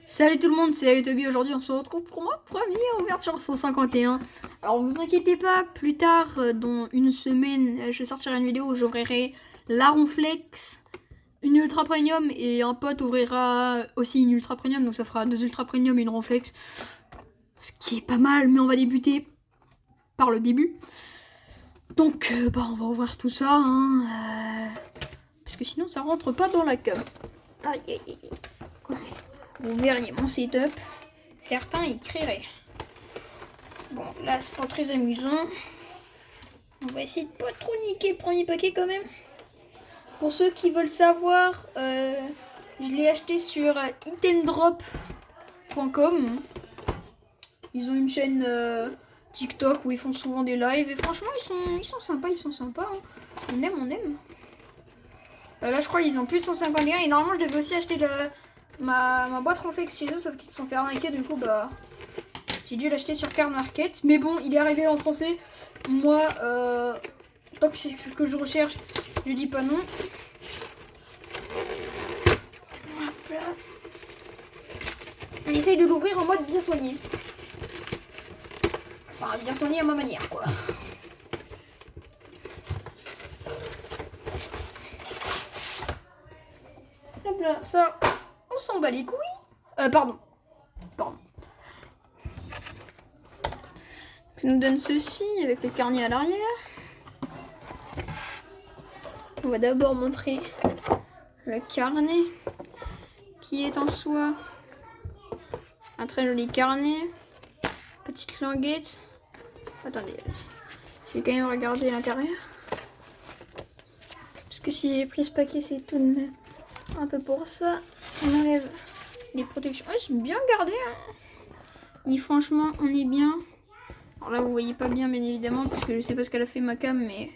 Salut tout le monde, c'est Toby. Aujourd'hui on se retrouve pour ma première ouverture 151. Alors vous inquiétez pas, plus tard, dans une semaine, je sortirai une vidéo où j'ouvrirai la Ronflex, une Ultra Premium, et un pote ouvrira aussi une Ultra Premium, donc ça fera 2 Ultra Premium et une Ronflex. Ce qui est pas mal, mais on va débuter par le début. Donc on va ouvrir tout ça, parce que sinon ça rentre pas dans la cam. Aïe aïe aïe. Vous verriez mon setup. Certains y crieraient. Bon, là, c'est pas très amusant. On va essayer de pas trop niquer le premier paquet quand même. Pour ceux qui veulent savoir, je l'ai acheté sur itendrop.com. Ils ont une chaîne TikTok où ils font souvent des lives. Et franchement, ils sont sympas, hein. On aime. Là, je crois qu'ils ont plus de 151. Et normalement, je devais aussi acheter ma boîte Ronflex chez eux, sauf qu'ils se sont fait arnaquer. Du coup, j'ai dû l'acheter sur Card Market. Mais bon, il est arrivé en français. Moi, tant que c'est ce que je recherche, je dis pas non. Hop là. On essaye de l'ouvrir en mode bien soigné. Enfin, bien soigné à ma manière, quoi. Hop là, ça, on s'en bat les couilles. Pardon. Ça nous donne ceci avec le carnet à l'arrière. On va d'abord montrer le carnet qui est en soi un très joli carnet. Petite languette. Attendez, je vais quand même regarder l'intérieur. Parce que si j'ai pris ce paquet, c'est tout de même un peu pour ça. On enlève les protections. Ouais, c'est bien gardé, hein. Et franchement, on est bien. Alors là, vous voyez pas bien, bien évidemment, parce que je sais pas ce qu'elle a fait ma cam, mais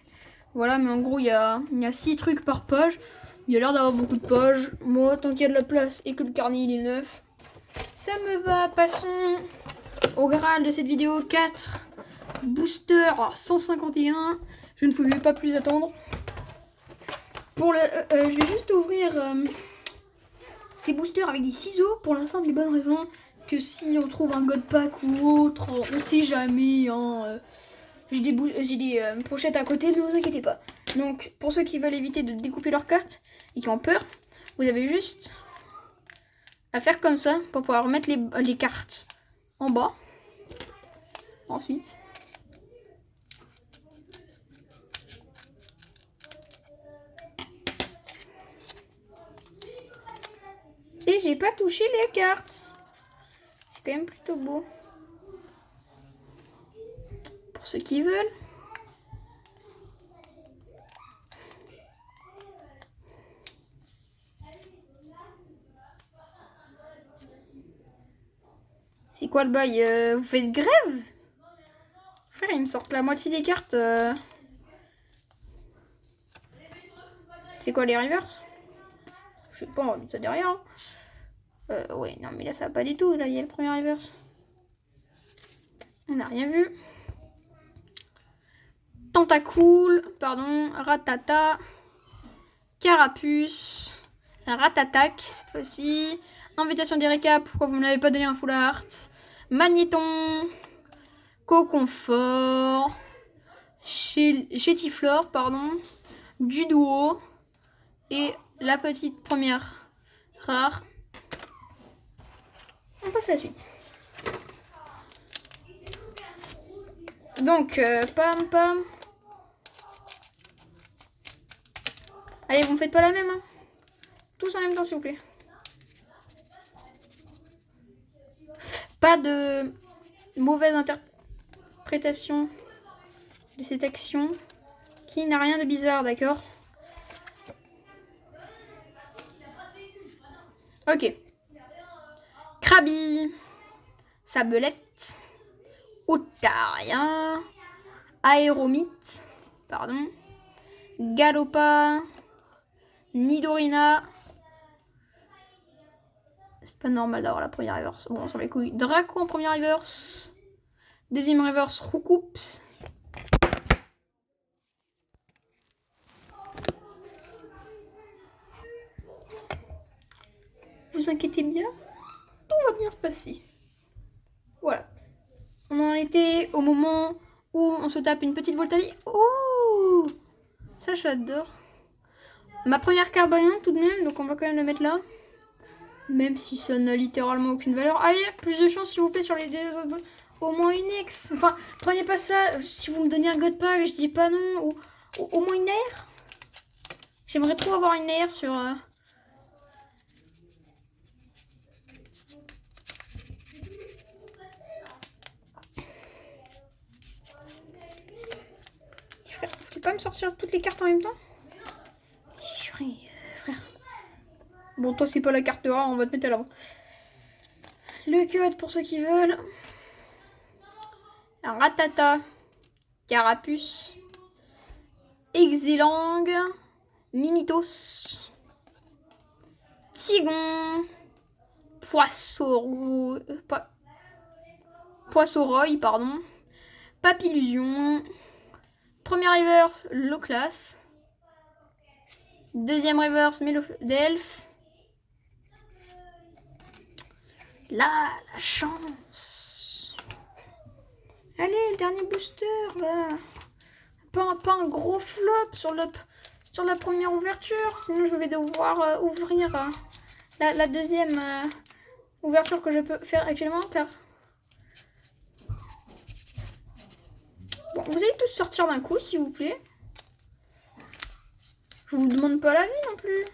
voilà. Mais en gros, il y a 6 trucs par page. Il y a l'air d'avoir beaucoup de pages. Moi, tant qu'il y a de la place et que le carnet il est neuf, ça me va. Passons au Graal de cette vidéo. 4 boosters 151. Je ne pouvais pas plus attendre. Pour je vais juste ouvrir ces boosters avec des ciseaux pour la simple et bonne raison que si on trouve un God Pack ou autre, on sait jamais. J'ai des pochettes à côté, ne vous inquiétez pas. Donc pour ceux qui veulent éviter de découper leurs cartes et qui ont peur, vous avez juste à faire comme ça pour pouvoir mettre les cartes en bas. Ensuite, et j'ai pas touché les cartes. C'est quand même plutôt beau. Pour ceux qui veulent. C'est quoi le bail? Vous faites grève? Frère, ils me sortent la moitié des cartes. C'est quoi les reverse? Je sais pas, on va mettre ça derrière. Ouais, non, mais là, ça va pas du tout. Là, il y a le premier reverse. On n'a rien vu. Tentacool, pardon, Ratata, Carapuce, Ratatac cette fois-ci, Invitation des récaps, pourquoi vous ne m'avez pas donné un full art, Magnéton, Coconfort, Chétiflore, pardon, du duo, et la petite première rare. On passe à la suite. Donc, pam. Allez, vous me faites pas la même, hein. Tous en même temps, s'il vous plaît. Pas de mauvaise interprétation de cette action qui n'a rien de bizarre, d'accord? Ok. Krabi, Sabelette, Otaria, Aéromite, pardon, Galopa, Nidorina. C'est pas normal d'avoir la première reverse. Bon, on s'en les couilles. Draco en première reverse. Deuxième reverse, Roucoups. Vous inquiétez bien, tout bien se passer. Voilà. On en était au moment où on se tape une petite Voltali. Oh, ça j'adore. Ma première carte brillante tout de même, donc on va quand même la mettre là. Même si ça n'a littéralement aucune valeur. Allez, plus de chance s'il vous plaît sur les deux autres balles. Au moins une ex. Enfin, prenez pas ça. Si vous me donnez un god pack, je dis pas non. Ou au moins une air. J'aimerais trop avoir une air sur... Frère, faut pas me sortir toutes les cartes en même temps? J'ai juré, frère. Bon, toi, c'est pas la carte rare, on va te mettre à l'avant. Le code pour ceux qui veulent. Ratata. Carapuce. Exilang. Mimitos. Tigon. Poissoroy, pardon. Papillusion. Première reverse, low class. Deuxième reverse, Mélo d'Elf. Là, la chance. Allez, le dernier booster, là. Pas un gros flop sur la première ouverture. Sinon, je vais devoir ouvrir la deuxième ouverture que je peux faire actuellement. Car... Bon, vous allez tous sortir d'un coup, s'il vous plaît. Je vous demande pas l'avis non plus.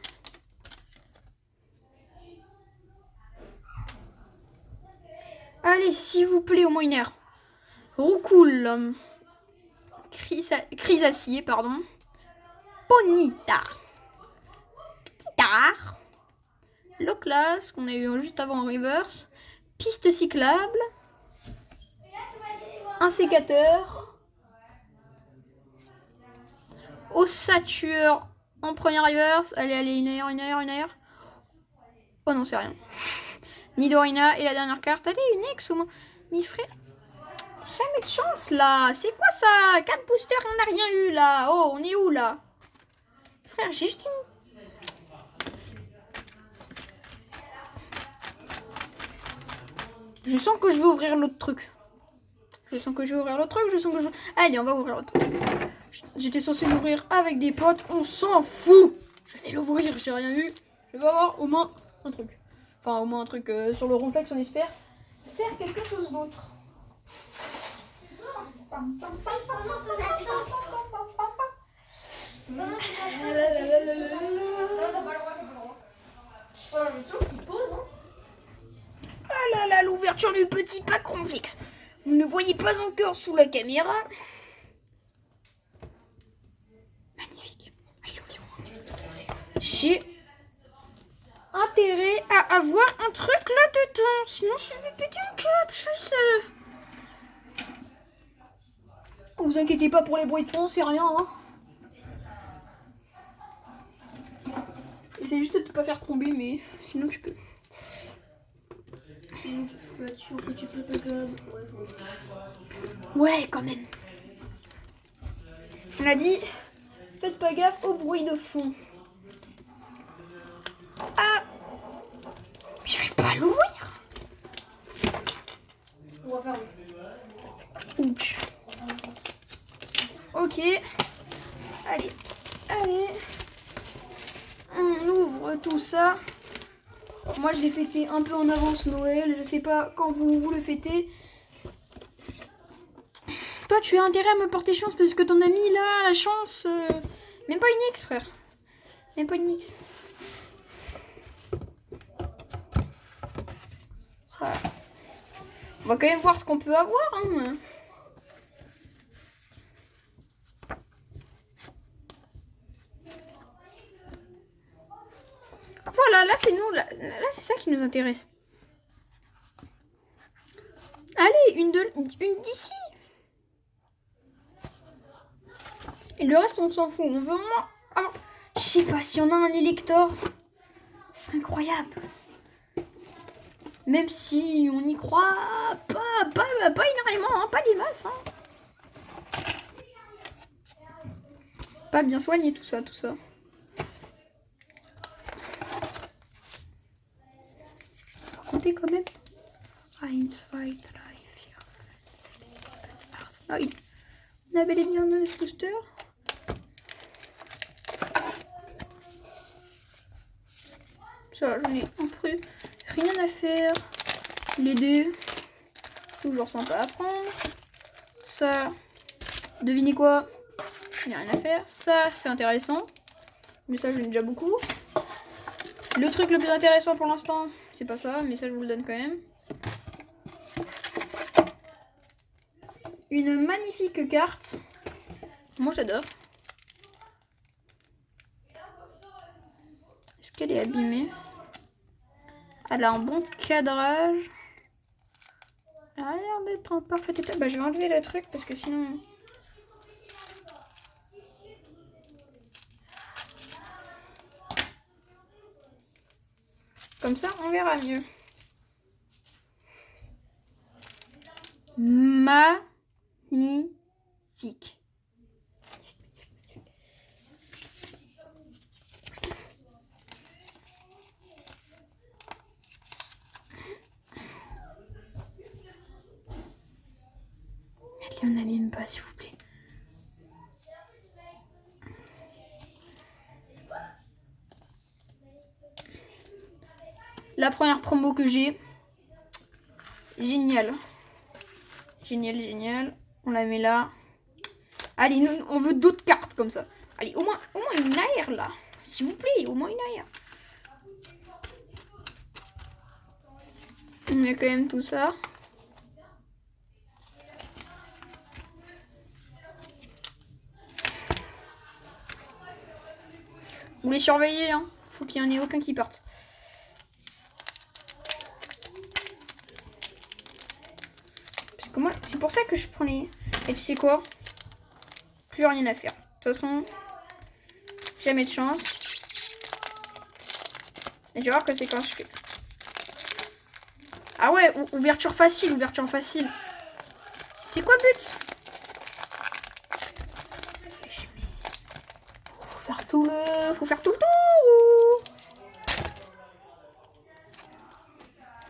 Allez, s'il vous plaît, au moins une aire. Roucoule. Chrysacier, pardon. Ponita. Guitare. Loclas, qu'on a eu juste avant en reverse. Piste cyclable. Un sécateur. Ossature en première reverse. Allez, une aire. Oh non, c'est rien. Nidorina et la dernière carte. Allez, une ex au moins. Mais frère, jamais de chance là. C'est quoi ça? 4 boosters, on n'a rien eu là. Oh, on est où là? Frère, j'ai juste une... Je sens que je vais ouvrir l'autre truc. Je sens que Allez, on va ouvrir l'autre truc. J'étais censé l'ouvrir avec des potes. On s'en fout. Je vais l'ouvrir, j'ai rien eu. Je vais avoir au moins un truc. Enfin, au moins un truc sur le ronflex, on espère. Faire quelque chose d'autre. Ah là là, l'ouverture du petit pack ronflex. Vous ne voyez pas encore sous la caméra. Magnifique. J'ai intérêt à avoir un truc là-dedans. Sinon, c'est des petits câbles, je sais. Vous inquiétez pas pour les bruits de fond, c'est rien. Hein. C'est juste de ne pas faire tomber, mais sinon tu peux. Ouais, quand même. On a dit, faites pas gaffe au bruit de fond. Ah, j'arrive pas à l'ouvrir. On va faire. Ouch. Ok. Allez. On ouvre tout ça. Moi, je l'ai fêté un peu en avance Noël. Je sais pas quand vous le fêtez. Toi, tu as intérêt à me porter chance parce que ton ami, là, la chance... Même pas une X, frère. Même pas une X. Ça... On va quand même voir ce qu'on peut avoir, hein. Voilà, là, c'est nous. Là, c'est ça qui nous intéresse. Allez, une d'ici. Et le reste, on s'en fout. On veut au moins... Alors, je sais pas si on a un Elector. Ce serait incroyable. Même si on y croit pas énormément, hein, pas des masses. Hein. Pas bien soigné tout ça. Faut compter quand même. 1, 2, 3, 4, 5, 6, 7, 8, 9. Ah oui. On a bel et bien notre booster. Ça, j'en ai un peu rien à faire. Les dés, toujours sympa à prendre. Ça, devinez quoi? Il n'y a rien à faire. Ça, c'est intéressant. Mais ça, j'en ai déjà beaucoup. Le truc le plus intéressant pour l'instant, c'est pas ça, mais ça, je vous le donne quand même. Une magnifique carte. Moi, j'adore. Est-ce qu'elle est abîmée? Elle a un bon cadrage. Elle a l'air d'être en parfait état. Bah, je vais enlever le truc parce que sinon... Comme ça, on verra mieux. Magnifique. Elle en abîme pas, s'il vous plaît. La première promo que j'ai. Génial. Génial, génial. On la met là. Allez, nous, on veut d'autres cartes comme ça. Allez, au moins une AR là. S'il vous plaît, au moins une AR. On a quand même tout ça. Vous les surveillez, hein. Faut qu'il n'y en ait aucun qui parte. Parce que moi, c'est pour ça que je prends les... Et tu sais quoi? Plus rien à faire. De toute façon, jamais de chance. Et je vais voir que c'est quand je fais. Ah ouais, ouverture facile, ouverture facile. C'est quoi le but? Faut faire tout le tour.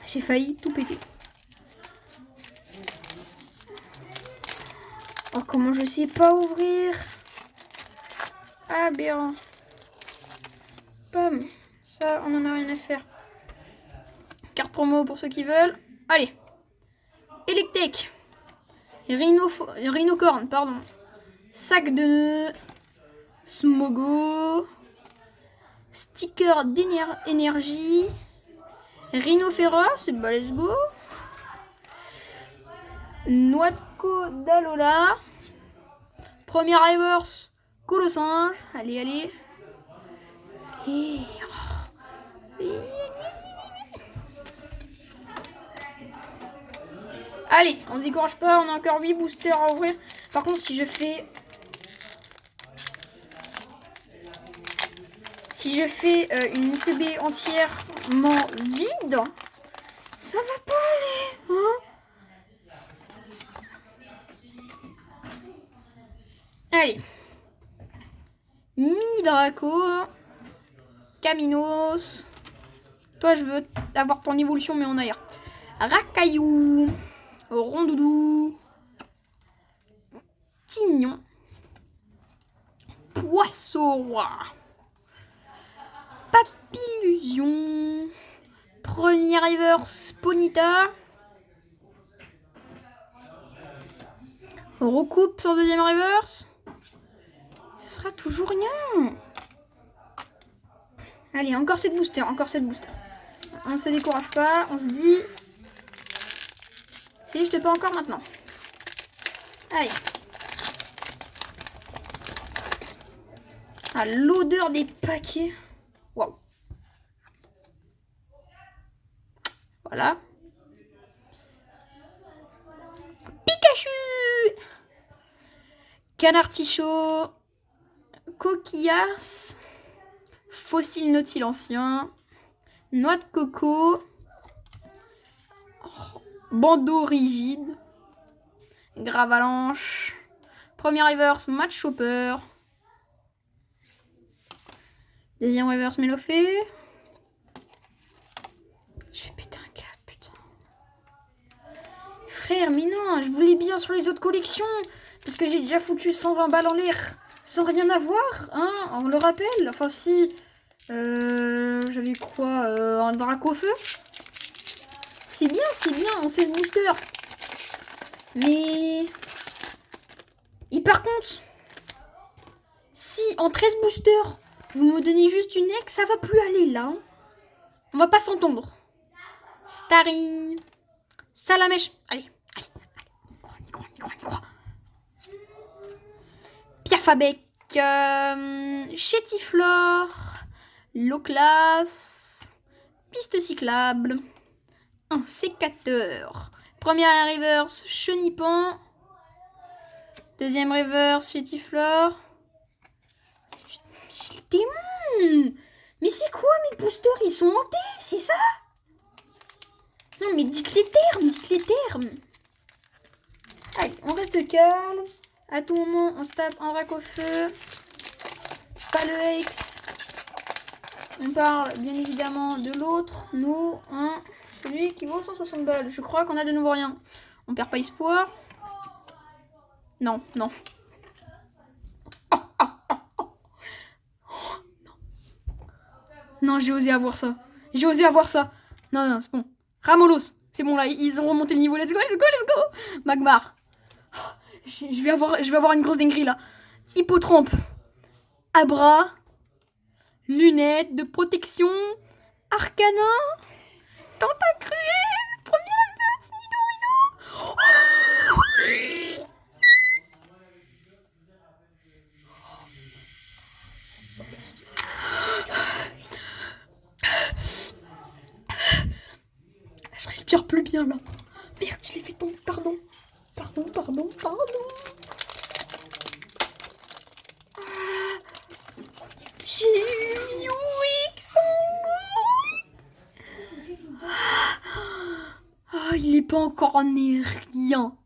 J'ai failli tout péter. Oh, comment je sais pas ouvrir? Aberrant. Pam. Ça, on en a rien à faire. Carte promo pour ceux qui veulent. Allez. Electek. Rhinocorn, pardon. Sac de nœuds. Smogo. Sticker d'énergie. Rhinophéros. Bah, let's go. Noix de Codalola. Premier reverse. Colossinge. Allez, allez. Et... Allez, on se décourage pas, on a encore 8 boosters à ouvrir. Par contre, si je fais une ITB entièrement vide, ça va pas aller, hein? Allez. Mini Draco. Caminos. Toi, je veux avoir ton évolution, mais en air. Racaillou. Rondoudou. Tignon. Poisson-roi. Papillusion. Premier reverse Ponita. Recoupe son deuxième reverse. Ce sera toujours rien. Allez, encore cette booster, encore cette booster. On se décourage pas, on se dit... Si, je te peux encore maintenant. Allez. Ah, l'odeur des paquets. Waouh. Voilà. Pikachu. Canard-tichaud. Coquillas. Fossile nautile ancien. Noix de coco. Bandeau rigide. Gravalanche. Premier reverse Match Chopper. Deuxième reverse Mélofée. Je vais péter un câble, putain. frère, mais non, je voulais bien sur les autres collections. Parce que j'ai déjà foutu 120 balles en l'air. Sans rien avoir, hein, on le rappelle. Enfin, si... j'avais quoi un drac au feu. C'est bien, on sait ce booster. Mais... Et par contre... Si en 13 boosters, vous me donnez juste une ex, ça va plus aller là. Hein. On va pas s'entendre. Starry. Salamèche. Allez. On y croit. Pierre Fabec. Chétiflore. Loclas. Piste cyclable. Un sécateur. Première reverse, Chenipan. Deuxième reverse, Chétiflore. J'ai le démon. Mais c'est quoi mes boosters? Ils sont hantés, c'est ça? Non mais dites les termes. Allez, on reste calme. À tout moment, on se tape un drac au feu. Pas le X. On parle bien évidemment de l'autre. Nous, hein, celui qui vaut 160 balles. Je crois qu'on a de nouveau rien. On perd pas espoir. Non. Non, j'ai osé avoir ça. Non, c'est bon. Ramolos, c'est bon là, ils ont remonté le niveau. Let's go. Magmar. Je vais avoir une grosse dinguerie là. Hippotrampe. Abra. Lunettes de protection. Arcana. Tentacruel. Première inverse. Nido. Je respire plus bien là. Merde, je l'ai fait tomber. Pardon. J'ai eu UX en go. Il est pas encore né rien.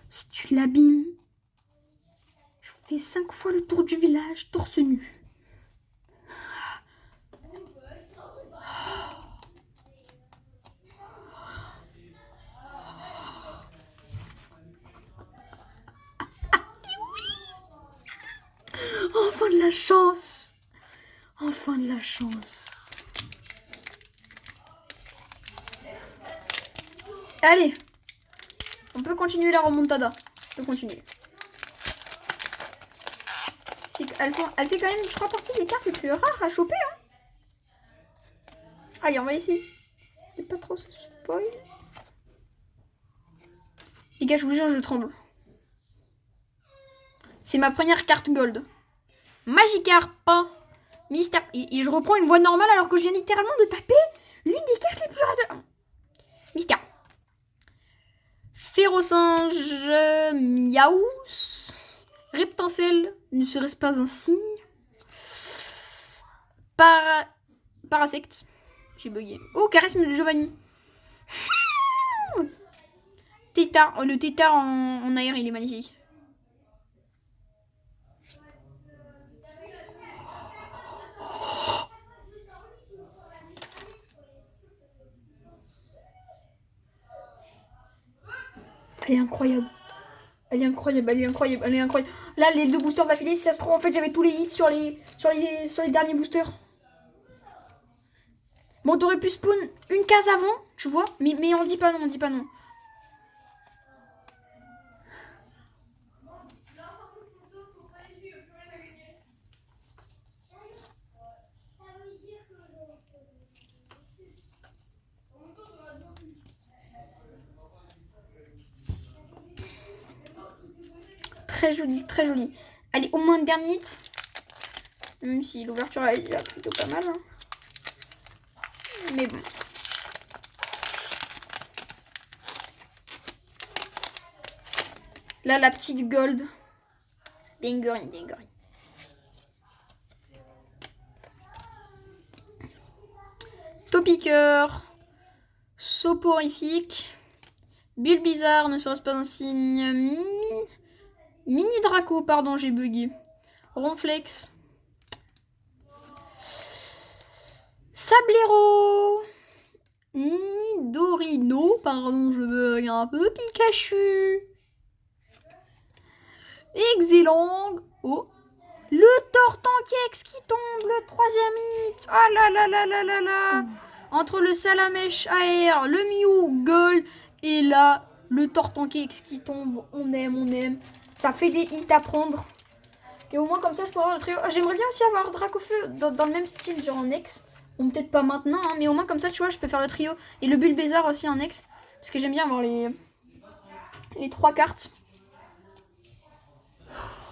Si tu l'abîmes, je fais 5 fois le tour du village torse nu. Enfin de la chance. Allez. On peut continuer la remontada. Elle fait quand même, je crois, partie des cartes les plus rares à choper. Hein. Allez, on va essayer de pas trop se spoil. Les gars, je vous jure, je tremble. C'est ma première carte gold. Magikarp. Mystère. Et je reprends une voix normale alors que je viens littéralement de taper l'une des cartes les plus rares de... Mystère. Férocinge. Miaous. Reptincelle. Ne serait-ce pas un signe? Parasect. J'ai bugué. Oh, charisme de Giovanni. Tétard. Le tétard en air, il est magnifique. Elle est incroyable. Là, les 2 boosters d'affilée, si ça se trouve, en fait, j'avais tous les hits sur les derniers boosters. Bon, t'aurais pu spawn une case avant, tu vois, mais on dit pas non. Très joli. Allez, au moins une dernière hit. Même si l'ouverture est déjà plutôt pas mal. Hein. Mais bon. Là, la petite gold. Dinguerie. Topiqueur. Soporifique. Bulle bizarre, ne serait-ce pas un signe. Mini Draco, pardon, j'ai bugué. Ronflex. Sablero. Nidorino. Pardon, je bug un peu. Pikachu. Exelang. Oh. Le Tortankex qui tombe, le 3e hit. Ah là là là là là là. Entre le Salamèche AR, le Mew Gold et là, le Tortankex qui tombe. On aime, on aime. Ça fait des hits à prendre. Et au moins comme ça, je pourrais avoir le trio. J'aimerais bien aussi avoir Dracofeu dans le même style, genre en ex. Bon, peut-être pas maintenant, hein, mais au moins comme ça, tu vois, je peux faire le trio. Et le Bulbizarre aussi en ex. Parce que j'aime bien avoir les 3 cartes.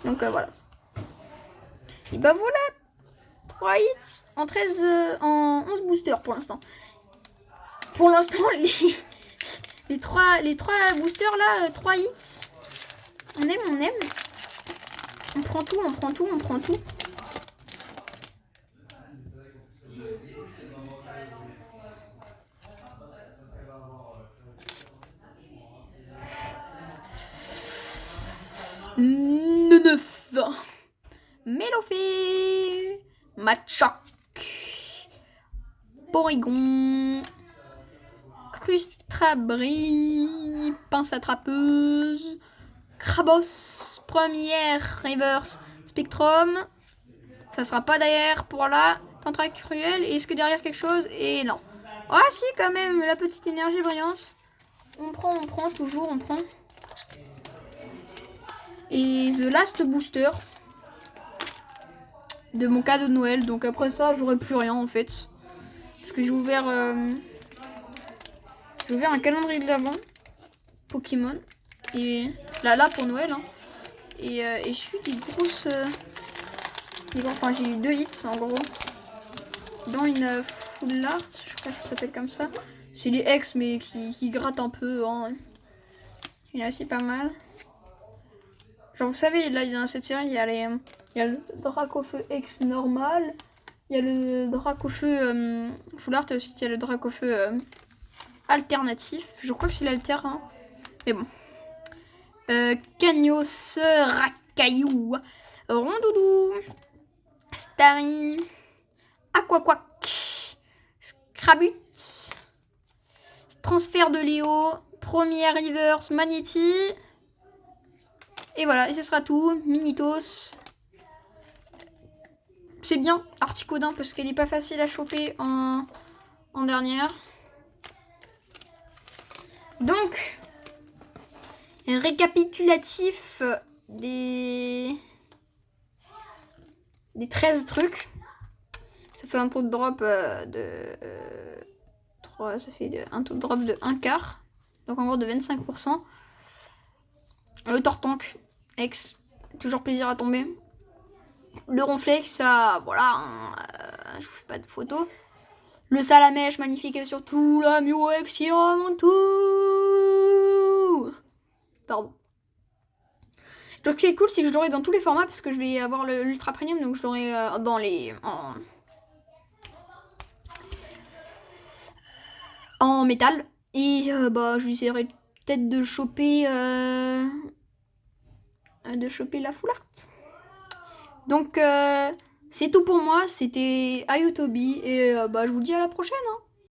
Donc voilà. Et bah voilà, 3 hits en 13, en 11 boosters pour l'instant. Pour l'instant, les 3 boosters là, 3 hits. On aime, on aime. On prend tout, on prend tout, on prend tout. Neuf. Mélofée, Machoc, Porygon, Crustabri, Pince attrapeuse, Krabos, première reverse Spectrum. Ça sera pas derrière pour la Tentacruel. Est-ce que derrière quelque chose? Et non. Ah si, quand même, la petite énergie brillante. On prend, toujours, on prend. Et The Last Booster de mon cadeau de Noël. Donc après ça, j'aurai plus rien en fait. Parce que j'ai ouvert un calendrier de l'Avent Pokémon. Et là pour Noël. Hein. Et j'ai eu des grosses... enfin, j'ai eu 2 hits en gros. Dont une full art, je crois que ça s'appelle comme ça. C'est les ex mais qui grattent un peu. Hein. Il y en a aussi pas mal. Genre vous savez, là dans cette série, il y a le Dracofeu X normal. Il y a le Dracofeu full art et aussi il y a le Dracofeu alternatif. Je crois que c'est l'alter. Hein. Mais bon. Cagnos, Racaillou, Rondoudou, Starry, Aquaquac, Scrabut, transfert de Léo, première reverse Magnéti. Et voilà, et ce sera tout. Minitos. C'est bien, Articodin, parce qu'elle n'est pas facile à choper en dernière. Donc, un récapitulatif des 13 trucs. Ça fait un taux de drop ça fait un taux de drop de 1 quart. Donc en gros de 25%. Le Tortank, ex, toujours plaisir à tomber. Le Ronflex, ça, voilà, hein, je vous fais pas de photos. Le Salamèche, magnifique et surtout la Mewex qui remonte tout. Pardon. Donc c'est cool, c'est que je l'aurai dans tous les formats parce que je vais avoir l'ultra premium, donc je l'aurai dans les en métal. Et bah j'essaierai peut-être de choper la full art. Donc c'est tout pour moi, c'était Ayotobi et bah je vous dis à la prochaine. Hein.